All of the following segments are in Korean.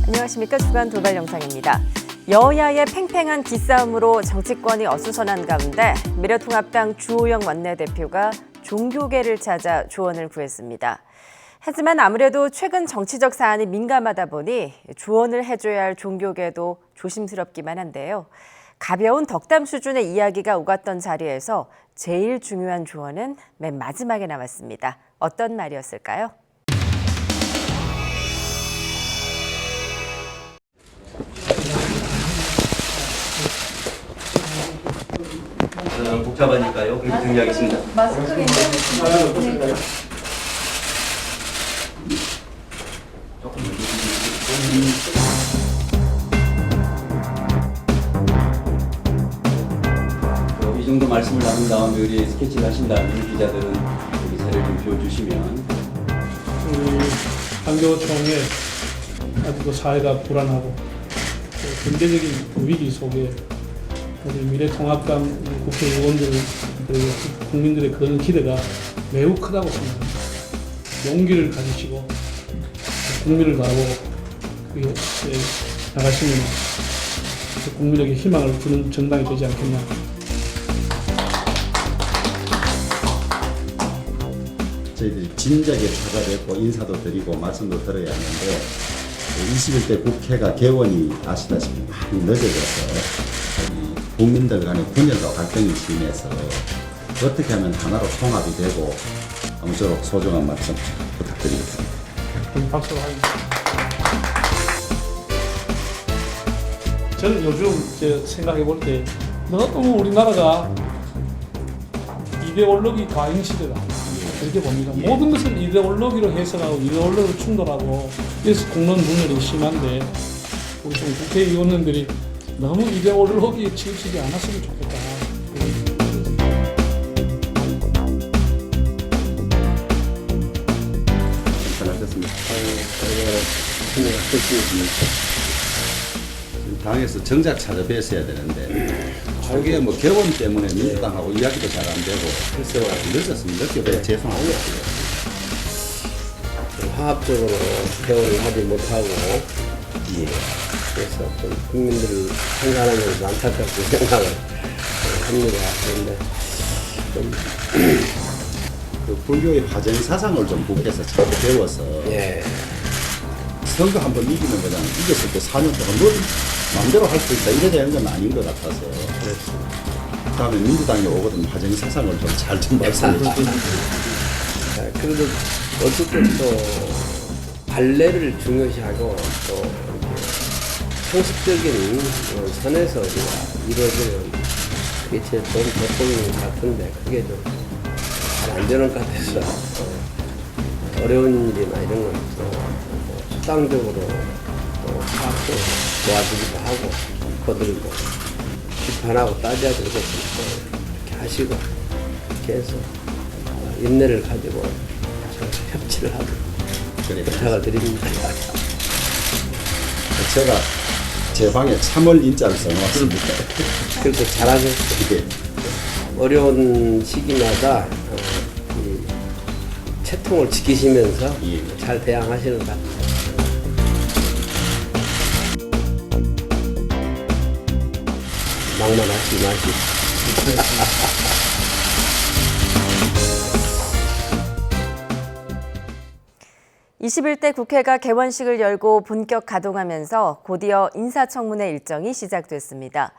안녕하십니까. 주간 돌발 영상입니다. 여야의 팽팽한 기싸움으로 정치권이 어수선한 가운데 미래통합당 주호영 원내대표가 종교계를 찾아 조언을 구했습니다. 하지만 아무래도 최근 정치적 사안이 민감하다 보니 조언을 해줘야 할 종교계도 조심스럽기만 한데요. 가벼운 덕담 수준의 이야기가 오갔던 자리에서 제일 중요한 조언은 맨 마지막에 나왔습니다. 어떤 말이었을까요? 복잡하니까요. 그렇게 정리하겠습니다. 마스크 괜찮으신가요? 네. 이 정도 말씀을 나눈 다음에 우리 스케치를 하신 다음에 기자들은 여기 자리를 좀 비워주시면. 우리 판교총회 아직도 사회가 불안하고 경제적인 위기 속에 우리 미래통합당 국회의원들 그리고 국민들의 그런 기대가 매우 크다고 생각합니다. 용기를 가지시고 국민을 바라보고 나가시면 국민에게 희망을 주는 정당이 되지 않겠나. 저희들이 진작에 찾아뵙고 인사도 드리고 말씀도 드려야 하는데 21대 국회가 개원이 아시다시피 많이 늦어져서 국민들 간의 분열과 갈등이 심해서 어떻게 하면 하나로 통합이 되고 아무쪼록 소중한 말씀 부탁드리겠습니다. 박수로 하겠습니다. 저는 요즘 생각해 볼 때 너무 우리나라가 이데올로기 과잉 시대다. 그렇게 봅니다. 모든 것을 이데올로기로 해석하고 이데올로기로 충돌하고 그래서 국론 분열이 심한데 우리 좀 국회의원님들이 너무 이데올로기에 치우치지 않았으면 좋겠다. 잘하셨습니다. 당에서 정작 찾아뵀어야 되는데 저게 뭐 개원 때문에 민주당하고 이야기도 잘 안 되고 글쎄요 늦었으면 늦게 죄송합니다. 화합적으로 대화를 하지 못하고 그래서 좀 국민들을 생각하면서 안타깝게 생각을 합니다. 그런데 좀 그 불교의 화정 사상을 좀 국회에서 잘 배워서 선거 한번 이기는 거잖아요. 이겼을 때 4년 동안 뭘 마음대로 할 수 있다 이래 되는 건 아닌 것 같아서 다음에 민주당이 오거든 화정 사상을 좀 잘 좀 말씀해 주세요. 그래도 어쨌든 또 관례를 중요시하고 또 이렇게 형식적인 선에서 우리가 이루어지는 그게 제일 좋은 대통령 같은데 그게 좀 잘 안 되는 것 같아서 어려운 일이나 이런 건 또 수당적으로 또 파악도 도와주기도 하고 거들고 비판하고 따져야 될 것을 또 이렇게 하시고 이렇게 해서 인내를 가지고 협치를 하고 부탁을 드립니다. 제가 제 방에 참을 인자를 써놓았습니다. 그렇게 잘하셨어요. 어려운 시기마다 이 채통을 지키시면서 잘 대항하시는 것 같아요. 낭만하지 마시고. 21대 국회가 개원식을 열고 본격 가동하면서 곧이어 인사청문회 일정이 시작됐습니다.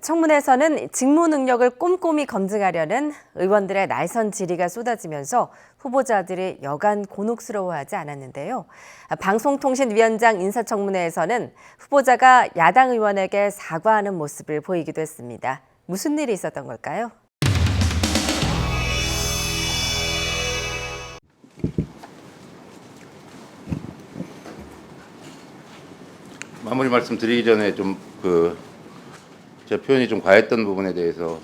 청문회에서는 직무 능력을 꼼꼼히 검증하려는 의원들의 날선 질의가 쏟아지면서 후보자들이 여간 곤혹스러워하지 않았는데요. 방송통신위원장 인사청문회에서는 후보자가 야당 의원에게 사과하는 모습을 보이기도 했습니다. 무슨 일이 있었던 걸까요? 마무리 말씀드리기 전에 제 표현이 좀 과했던 부분에 대해서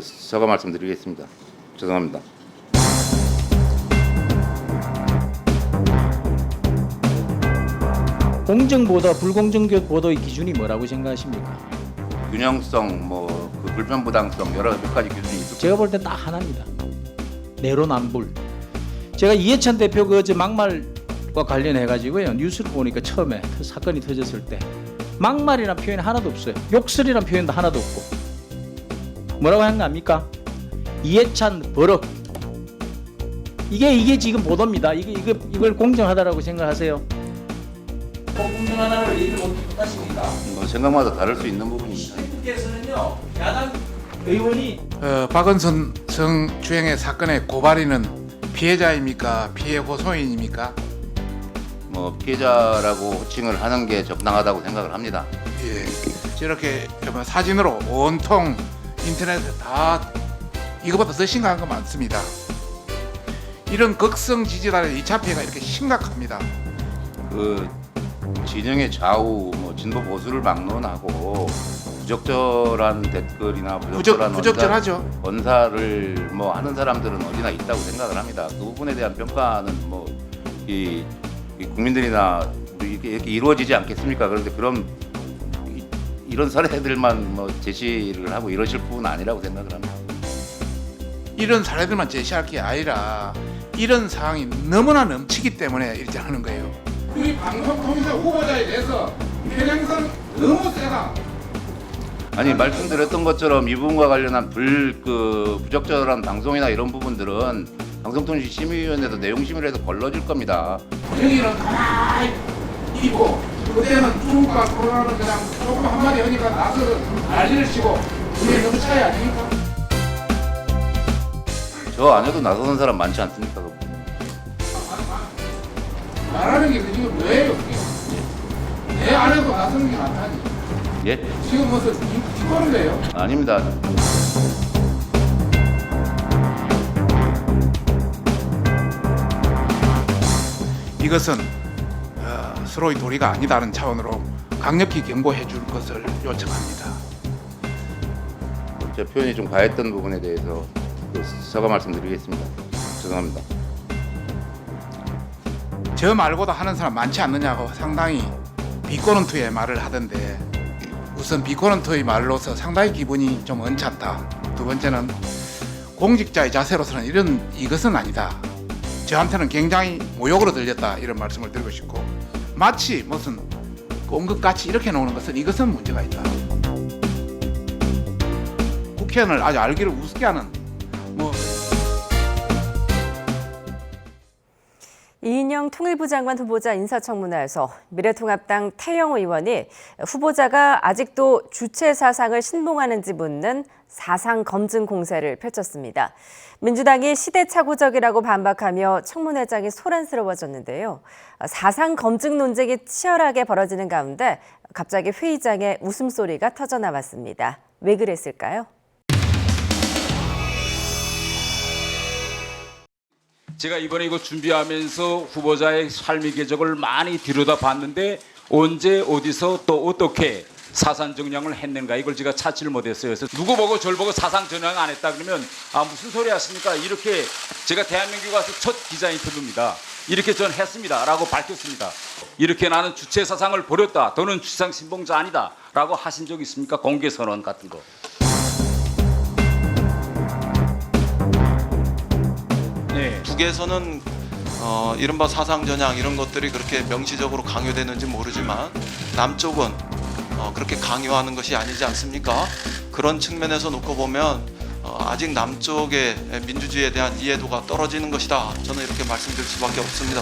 사과 말씀드리겠습니다. 죄송합니다. 공정보도, 불공정보도의 기준이 뭐라고 생각하십니까? 균형성, 불편부당성 여러 몇 가지 기준이 있습니다. 제가 볼 때 딱 하나입니다. 내로남불. 제가 이해찬 대표 어제 막말 과 관련해 가지고요. 뉴스를 보니까 처음에 사건이 터졌을 때 막말이란 표현이 하나도 없어요. 욕설이란 표현도 하나도 없고 뭐라고 한 거 압니까? 이해찬 버럭. 이게 지금 보도입니다. 이걸 공정하다라고 생각하세요? 공정하다고 얘기를 어떻게 하십니까? 뭐 생각마다 다를 수 있는 부분입니다. 시민께서는요, 야당 의원이 박은선 성추행의 사건의 고발인은 피해자입니까? 피해 호소인입니까? 뭐 피해자라고 호칭을 하는 게 적당하다고 생각을 합니다. 예, 저렇게 사진으로 온통 인터넷에 다 이거보다 더 심각한 거 많습니다. 이런 극성 지지단의 2차 피해가 이렇게 심각합니다. 그 진영의 좌우 뭐 진보 보수를 막론하고 부적절한 댓글이나 부적절하죠. 언사를 뭐 하는 사람들은 어디나 있다고 생각을 합니다. 그 부분에 대한 평가는 뭐 이 국민들이나 이렇게 이루어지지 않겠습니까? 그런데 그런 이런 사례들만 뭐 제시를 하고 이러실 부분은 아니라고 생각을 합니다. 이런 사례들만 제시할 게 아니라 이런 상황이 너무나 넘치기 때문에 이렇게 하는 거예요. 우리 방송통신사 후보자에 대해서 편향성 너무 세다. 아니 말씀드렸던 것처럼 이 부분과 관련한 부적절한 방송이나 이런 부분들은 방송통신심의위원회에서 내용심의를 해서 걸러질 겁니다. 여기는 가만히 있고 그때는 중국과 코로나는 그냥 조금 한마디 하니까 나서 난리를 치고 그게 너무 차이 아닙니까? 저 안 해도 나서는 사람 많지 않습니까? 말하는 게 지금 뭐예요? 그게? 내 안 해도 나서는 게 많다니. 예? 지금 무슨 뒷거는 거예요? 아닙니다. 이것은 서로의 도리가 아니다는 차원으로 강력히 경고해 줄 것을 요청합니다. 제 표현이 좀 과했던 부분에 대해서 사과 말씀드리겠습니다. 죄송합니다. 저 말고도 하는 사람 많지 않느냐고 상당히 비꼬는투의 말을 하던데 우선 비꼬는투의 말로서 상당히 기분이 좀 언짢다. 두 번째는 공직자의 자세로서는 이것은 아니다. 저한테는 굉장히 모욕으로 들렸다 이런 말씀을 드리고 싶고 마치 무슨 온 것 같이 이렇게 나오는 것은 이것은 문제가 있다. 국회의원을 아주 알기를 우습게 하는 뭐 이인영 통일부 장관 후보자 인사청문회에서 미래통합당 태영호 의원이 후보자가 아직도 주체 사상을 신봉하는지 묻는 사상 검증 공세를 펼쳤습니다. 민주당이 시대착오적이라고 반박하며 청문회장이 소란스러워졌는데요. 사상 검증 논쟁이 치열하게 벌어지는 가운데 갑자기 회의장에 웃음소리가 터져나왔습니다. 왜 그랬을까요? 제가 이번에 이거 준비하면서 후보자의 삶의 궤적을 많이 들여다봤는데 언제 어디서 또 어떻게 사상 정량을 했는가 이걸 제가 찾지를 못했어요. 그래서 누구 보고 저를 보고 사상 정량 안 했다 그러면 무슨 소리 하십니까? 이렇게 제가 대한민국에 와서 첫 기자 인터뷰입니다. 이렇게 전 했습니다 라고 밝혔습니다. 이렇게 나는 주체 사상을 버렸다. 너는 주상 신봉자 아니다 라고 하신 적 있습니까? 공개 선언 같은 거. 네. 북에서는 이른바 사상 전향 이런 것들이 그렇게 명시적으로 강요되는지 모르지만 남쪽은 그렇게 강요하는 것이 아니지 않습니까? 그런 측면에서 놓고 보면 아직 남쪽의 민주주의에 대한 이해도가 떨어지는 것이다. 저는 이렇게 말씀드릴 수밖에 없습니다.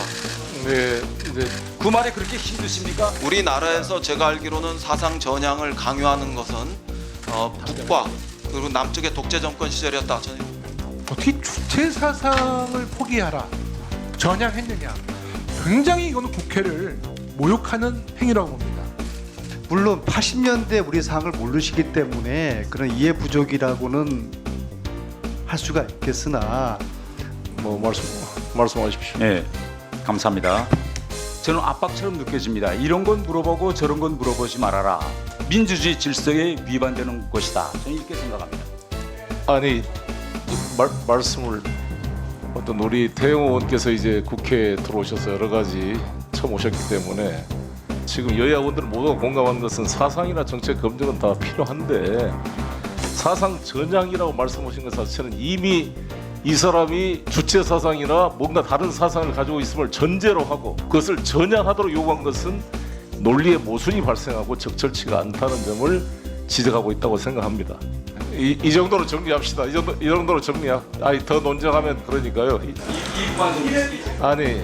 네. 그 말이 그렇게 힘드십니까? 우리나라에서 제가 알기로는 사상 전향을 강요하는 것은 북과 그리고 남쪽의 독재 정권 시절이었다. 저는 어떻게 주체 사상을 포기하라 전향했느냐. 굉장히 이거는 국회를 모욕하는 행위라고 봅니다. 물론 80년대 우리 상을 모르시기 때문에 그런 이해 부족이라고는 할 수가 있겠으나 말씀하십시오. 네, 감사합니다. 저는 압박처럼 느껴집니다. 이런 건 물어보고 저런 건 물어보지 말아라. 민주주의 질서에 위반되는 것이다. 저는 이렇게 생각합니다. 아니 말씀을 어떤 우리 태영호 의원께서 이제 국회에 들어오셔서 여러 가지 처음 오셨기 때문에 지금 여야 의원들은 모두가 공감하는 것은 사상이나 정책 검증은 다 필요한데 사상 전향이라고 말씀하신 것 자체는 이미 이 사람이 주체 사상이나 뭔가 다른 사상을 가지고 있음을 전제로 하고 그것을 전향하도록 요구한 것은 논리의 모순이 발생하고 적절치가 않다는 점을 지적하고 있다고 생각합니다. 이 정도로 정리합시다. 이 정도로 아니 더 논쟁하면 그러니까요. 아니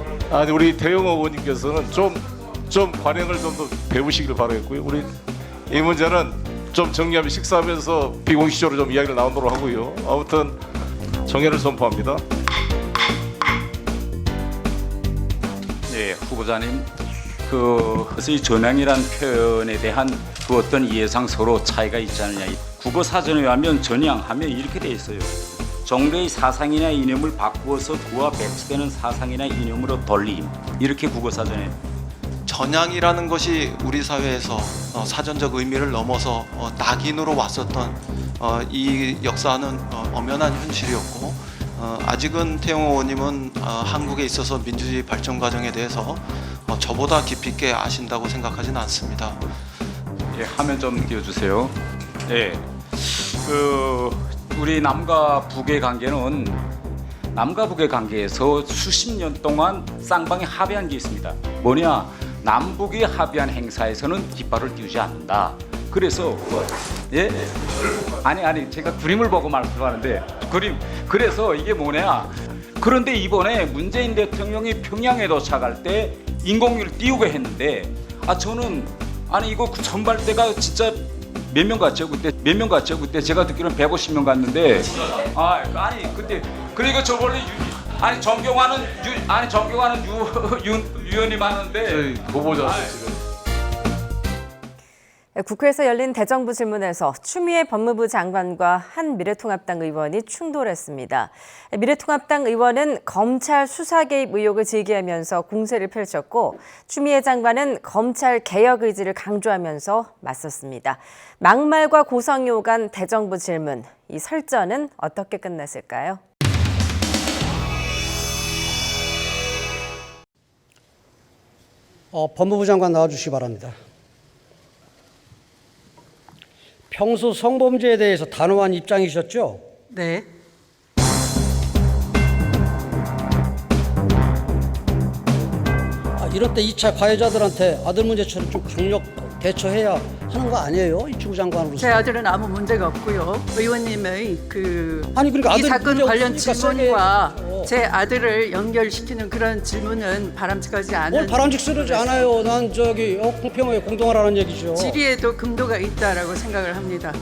우리 태영 의원님께서는 좀 관행을 좀 더 배우시길 바라겠고요. 우리 이 문제는 좀 정리하면 식사하면서 비공식적으로 좀 이야기를 나누도록 하고요. 아무튼 정해를 선포합니다. 네, 후보자님, 이 전향이란 표현에 대한 그 어떤 이해상 서로 차이가 있지 않느냐. 국어 사전에 의하면 전향하면 이렇게 돼 있어요. 정례의 사상이나 이념을 바꾸어서 그와 배치되는 사상이나 이념으로 돌림. 이렇게 국어 사전에. 전향이라는 것이 우리 사회에서 사전적 의미를 넘어서 낙인으로 왔었던 이 역사는 엄연한 현실이었고 아직은 태영 의원님은 한국에 있어서 민주주의 발전 과정에 대해서 저보다 깊이 있게 아신다고 생각하지는 않습니다. 예, 화면 좀 띄워주세요. 예, 우리 남과 북의 관계는 남과 북의 관계에서 수십 년 동안 쌍방이 합의한 게 있습니다. 뭐냐? 남북이 합의한 행사에서는 깃발을 띄우지 않는다. 그래서 예? 아니 제가 그림을 보고 말씀하는데 그래서 이게 뭐냐? 그런데 이번에 문재인 대통령이 평양에 도착할 때 인공위를 띄우게 했는데 저는 이거 그 전발대가 진짜 몇 명 갔죠 그때 제가 듣기로는 150명 갔는데 그때 그리고 저번에 존경하는 유원님 하는데 저희 후보자 지금. 국회에서 열린 대정부 질문에서 추미애 법무부 장관과 한 미래통합당 의원이 충돌했습니다. 미래통합당 의원은 검찰 수사 개입 의혹을 제기하면서 공세를 펼쳤고 추미애 장관은 검찰 개혁 의지를 강조하면서 맞섰습니다. 막말과 고성이 오간 대정부 질문, 이 설전은 어떻게 끝났을까요? 법무부 장관 나와주시기 바랍니다. 평소 성범죄에 대해서 단호한 입장이셨죠? 네. 이럴 때 2차 가해자들한테 아들 문제처럼 좀 강력 대처해야 하는 거 아니에요? 이 주구 장관으로서. 제 아들은 아무 문제가 없고요. 의원님의 그러니까 이 사건 관련 질문과 세게... 제 아들을 연결시키는 그런 질문은 바람직하지 않은. 뭘 바람직스러지 않아요. 난 공평하게 공동하라는 얘기죠. 질의에도 금도가 있다라고 생각을 합니다.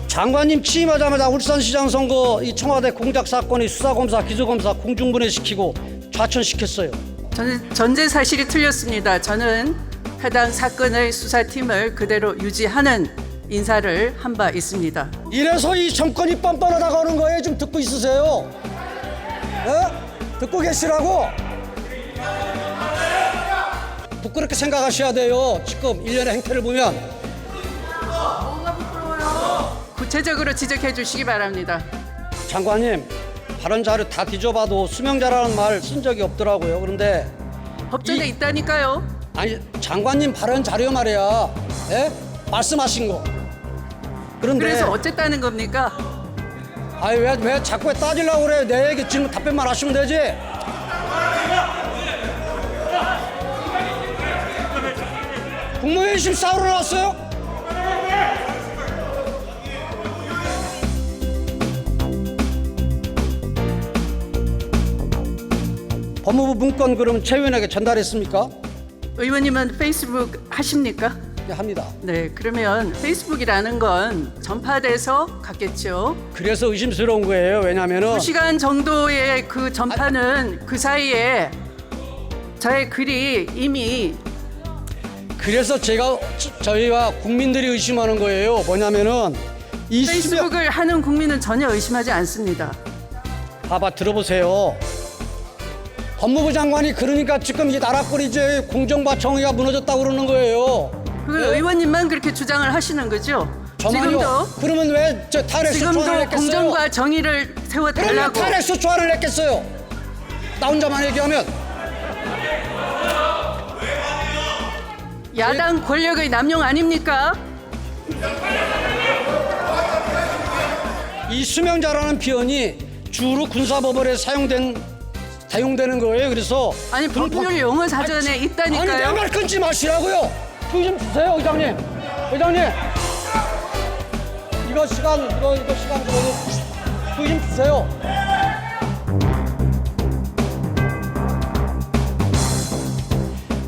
장관님 취임하자마자 울산시장 선거 이 청와대 공작 사건의 수사검사, 기소검사 공중분해시키고 좌천시켰어요. 저는 전제 사실이 틀렸습니다. 저는 해당 사건의 수사팀을 그대로 유지하는 인사를 한 바 있습니다. 이래서 이 정권이 뻔뻔하다고 하는 거예요. 좀 듣고 있으세요. 듣고 계시라고. 부끄럽게 생각하셔야 돼요. 지금 일련의 행태를 보면. 뭐가 부끄러워요? 구체적으로 지적해 주시기 바랍니다. 장관님, 발언 자료 다 뒤져봐도 수명자라는 말 쓴 적이 없더라고요. 그런데 법전에 있다니까요. 아니, 장관님 발언 자료 말이야. 말씀하신 거. 그런데 그래서 어쨌다는 겁니까? 왜 자꾸 따지려고 그래? 내 얘기 질문 답변만 하시면 되지. 국무회의 지금 싸우러 나왔어요? 법무부 문건 그러면 최 의원에게 전달했습니까? 의원님은 페이스북 하십니까? 네, 합니다. 네, 그러면 페이스북이라는 건 전파돼서 갔겠죠. 그래서 의심스러운 거예요. 왜냐면은 2시간 정도의 그 전파는 그 사이에 저의 글이 이미. 그래서 저희와 국민들이 의심하는 거예요. 뭐냐면은 이 페이스북을 하는 국민은 전혀 의심하지 않습니다. 들어보세요. 법무부 장관이 그러니까 지금 이 나라꼴이 이제 공정과 정의가 무너졌다고 그러는 거예요. 그걸 의원님만 그렇게 주장을 하시는 거죠? 저만요. 지금도 그러면 왜 탄핵 소추안을 냈겠어요? 공정과 정의를 세워달라고. 그러면 탄핵 소추안을 냈겠어요? 나 혼자만 얘기하면. 야당 권력의 남용 아닙니까? 이 수명자라는 표현이 주로 군사법원에 사용되는 거예요. 그래서 아니 법률 용어 사전에 있다니까요. 아니 내 말 끊지 마시라고요. 표 좀 주세요, 의장님. 의장님. 이거 시간 좀 표 좀 주세요.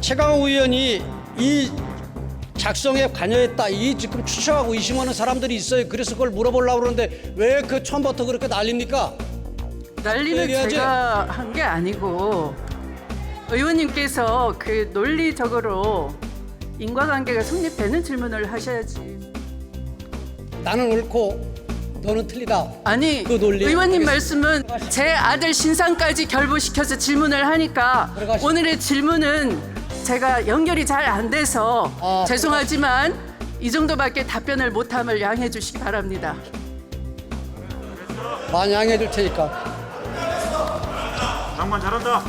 최강욱 의원이 이 작성에 관여했다. 이 지금 추측하고 의심하는 사람들이 있어요. 그래서 그걸 물어보려고 그러는데 왜 그 처음부터 그렇게 난립니까? 난리는 얘기하지. 제가 한 게 아니고 의원님께서 그 논리적으로 인과관계가 성립되는 질문을 하셔야지. 나는 옳고 너는 틀리다. 아니 그 논리. 의원님 알겠습니다. 말씀은 제 아들 신상까지 결부시켜서 질문을 하니까 들어가시죠. 오늘의 질문은 제가 연결이 잘 안 돼서 죄송하지만 이 정도밖에 답변을 못함을 양해해 주시기 바랍니다. 많이 양해해 줄 테니까. 장관 잘한다.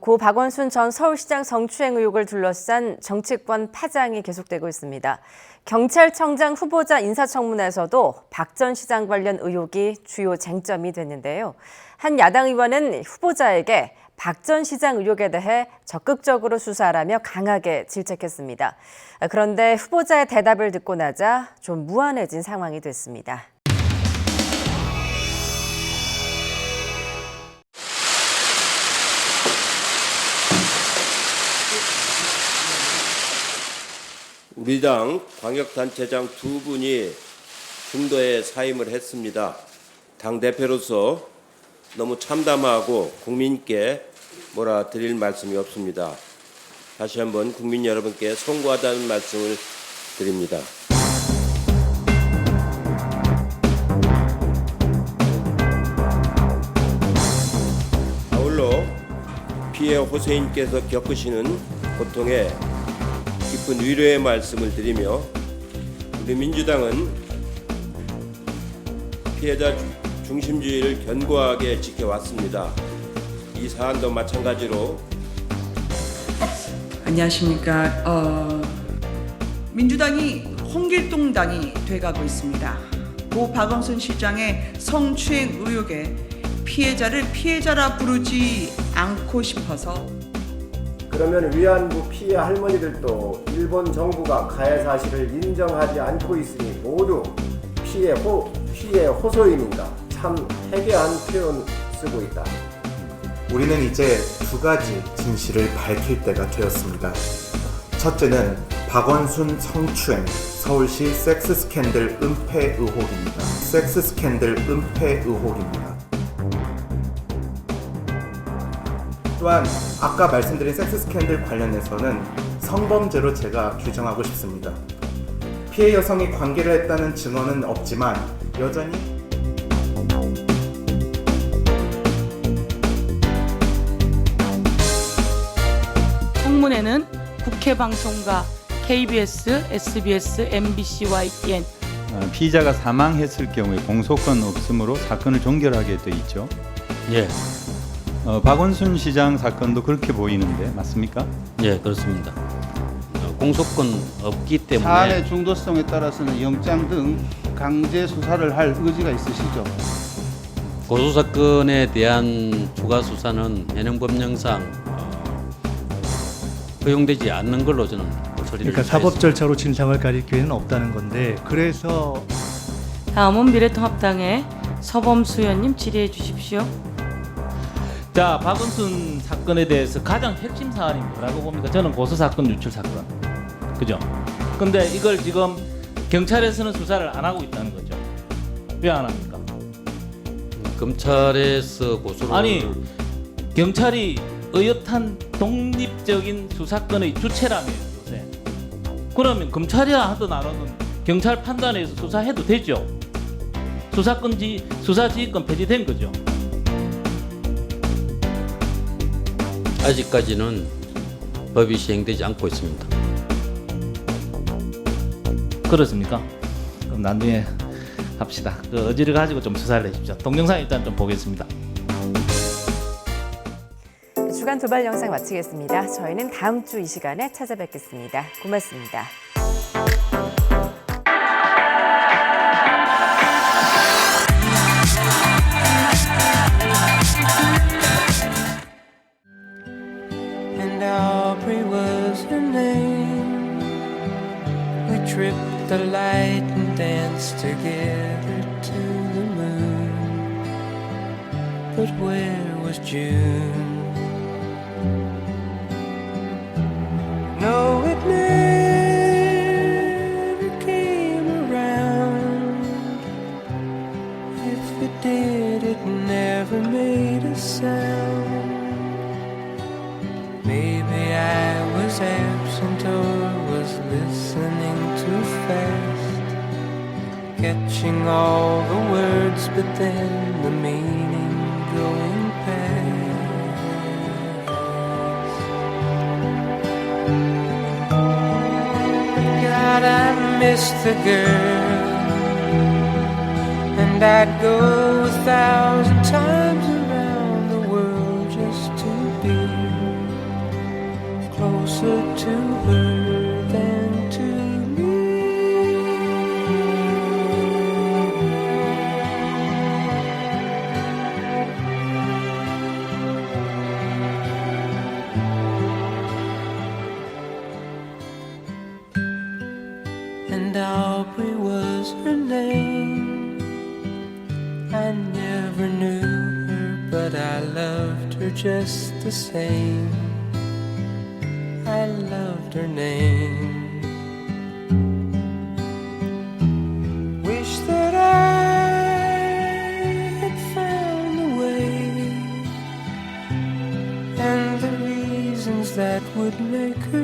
고 박원순 전 서울시장 성추행 의혹을 둘러싼 정치권 파장이 계속되고 있습니다. 경찰청장 후보자 인사청문회에서도 박 전 시장 관련 의혹이 주요 쟁점이 됐는데요. 한 야당 의원은 후보자에게 박 전 시장 의혹에 대해 적극적으로 수사하라며 강하게 질책했습니다. 그런데 후보자의 대답을 듣고 나자 좀 무안해진 상황이 됐습니다. 우리 당 광역단체장 2분이 중도에 사임을 했습니다. 당대표로서 너무 참담하고 국민께 뭐라 드릴 말씀이 없습니다. 다시 한번 국민 여러분께 송구하다는 말씀을 드립니다. 아울러 피해 호세인께서 겪으시는 고통에 깊은 위로의 말씀을 드리며 우리 민주당은 피해자 중심주의를 견고하게 지켜왔습니다. 이 사안도 마찬가지로 안녕하십니까. 민주당이 홍길동당이 돼가고 있습니다. 고 박원순 시장의 성추행 의혹에 피해자를 피해자라 부르지 않고 싶어서 그러면 위안부 피해 할머니들도 일본 정부가 가해 사실을 인정하지 않고 있으니 모두 피해 호소인인가? 참 해괴한 표현 쓰고 있다. 우리는 이제 두 가지 진실을 밝힐 때가 되었습니다. 첫째는 박원순 성추행, 서울시 섹스 스캔들 은폐 의혹입니다. 섹스 스캔들 은폐 의혹입니다. 또한 아까 말씀드린 섹스 스캔들 관련해서는 성범죄로 제가 규정하고 싶습니다. 피해 여성이 관계를 했다는 증언은 없지만 여전히 청문회는 국회 방송과 KBS, SBS, MBC, YTN 피의자가 사망했을 경우에 공소권 없음으로 사건을 종결하게 돼 있죠. 예. 박원순 시장 사건도 그렇게 보이는데 맞습니까? 예, 그렇습니다. 공소권 없기 때문에 사안의 중도성에 따라서는 영장 등 강제 수사를 할 의지가 있으시죠? 고소 사건에 대한 추가 수사는 현행법령상 허용되지 않는 걸로 저는 처리를 그러니까 사법 절차로 진상을 가릴 기회는 없다는 건데 그래서 다음은 미래통합당의 서범수 의원님 질의해 주십시오. 자, 박원순 사건에 대해서 가장 핵심 사안이 뭐라고 봅니까? 저는 고소 사건, 유출 사건, 그죠? 근데 이걸 지금 경찰에서는 수사를 안 하고 있다는 거죠. 왜 안 합니까? 검찰에서 고소를 아니, 경찰이 의젓한 독립적인 수사권의 주체라며요, 요새. 그러면 검찰이 하든 안 하든 경찰 판단에서 수사해도 되죠. 수사지휘권 폐지된 거죠. 아직까지는 법이 시행되지 않고 있습니다. 그렇습니까? 그럼 나중에 합시다. 그 의지를 가지고 좀 수사를 해주십시오. 동영상 일단 좀 보겠습니다. 주간 도발 영상 마치겠습니다. 저희는 다음 주 이 시간에 찾아뵙겠습니다. 고맙습니다. tripped the light and danced together to the moon. But where was June? No, it never came around. If it did, it never made a sound. Maybe I was absent or was listening too fast, catching all the words, but then the meaning going past. God, I miss the girl, and I'd go 1,000 times around the world just to be closer to her than to me. And Aubrey was her name. I never knew her, but I loved her just the same. I loved her name.